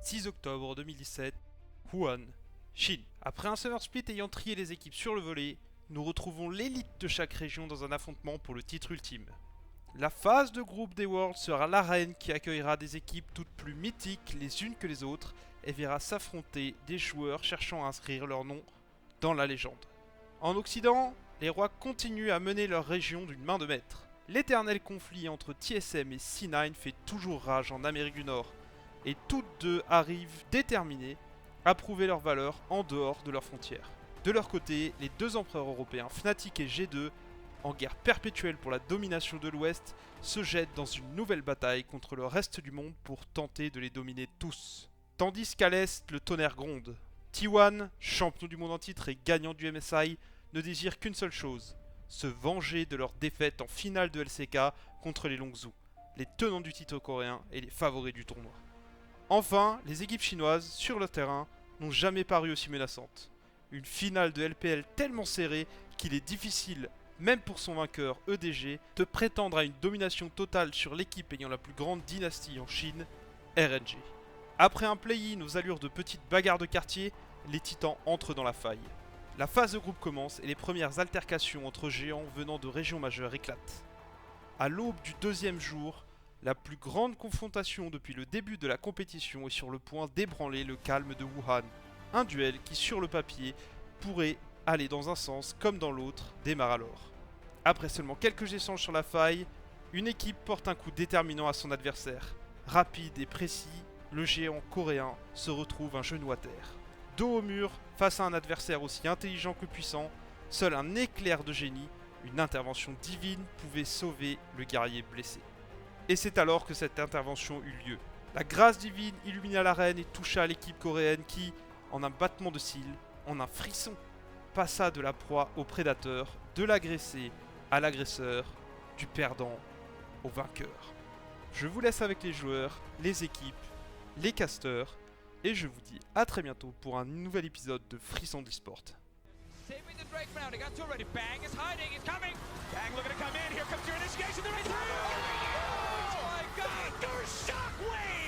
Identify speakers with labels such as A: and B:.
A: 6 octobre 2017, Wuhan, Chine. Après un summer split ayant trié les équipes sur le volet, nous retrouvons l'élite de chaque région dans un affrontement pour le titre ultime. La phase de groupe des Worlds sera l'arène qui accueillera des équipes toutes plus mythiques les unes que les autres et verra s'affronter des joueurs cherchant à inscrire leur nom dans la légende. En Occident, les rois continuent à mener leur région d'une main de maître. L'éternel conflit entre TSM et C9 fait toujours rage en Amérique du Nord, et toutes deux arrivent déterminées à prouver leur valeur en dehors de leurs frontières. De leur côté, les deux empereurs européens, Fnatic et G2, en guerre perpétuelle pour la domination de l'Ouest, se jettent dans une nouvelle bataille contre le reste du monde pour tenter de les dominer tous. Tandis qu'à l'Est, le tonnerre gronde. T1, champion du monde en titre et gagnant du MSI, ne désire qu'une seule chose, se venger de leur défaite en finale de LCK contre les Longzhou, les tenants du titre coréen et les favoris du tournoi. Enfin, les équipes chinoises, sur le terrain, n'ont jamais paru aussi menaçantes. Une finale de LPL tellement serrée qu'il est difficile, même pour son vainqueur EDG, de prétendre à une domination totale sur l'équipe ayant la plus grande dynastie en Chine, RNG. Après un play-in aux allures de petites bagarres de quartier, les titans entrent dans la faille. La phase de groupe commence et les premières altercations entre géants venant de régions majeures éclatent. À l'aube du deuxième jour, la plus grande confrontation depuis le début de la compétition est sur le point d'ébranler le calme de Wuhan. Un duel qui, sur le papier, pourrait aller dans un sens comme dans l'autre, démarre alors. Après seulement quelques échanges sur la faille, une équipe porte un coup déterminant à son adversaire. Rapide et précis, le géant coréen se retrouve un genou à terre. Dos au mur, face à un adversaire aussi intelligent que puissant, seul un éclair de génie, une intervention divine pouvait sauver le guerrier blessé. Et c'est alors que cette intervention eut lieu. La grâce divine illumina l'arène et toucha l'équipe coréenne qui, en un battement de cils, en un frisson, passa de la proie au prédateur, de l'agressé à l'agresseur, du perdant au vainqueur. Je vous laisse avec les joueurs, les équipes, les casteurs, et je vous dis à très bientôt pour un nouvel épisode de Frisson d'eSport.
B: Saving the Drake round, he got two already. Bang is hiding, he's coming. Bang looking to come in, here comes your initiation, there is... Oh my god, there's Shockwave!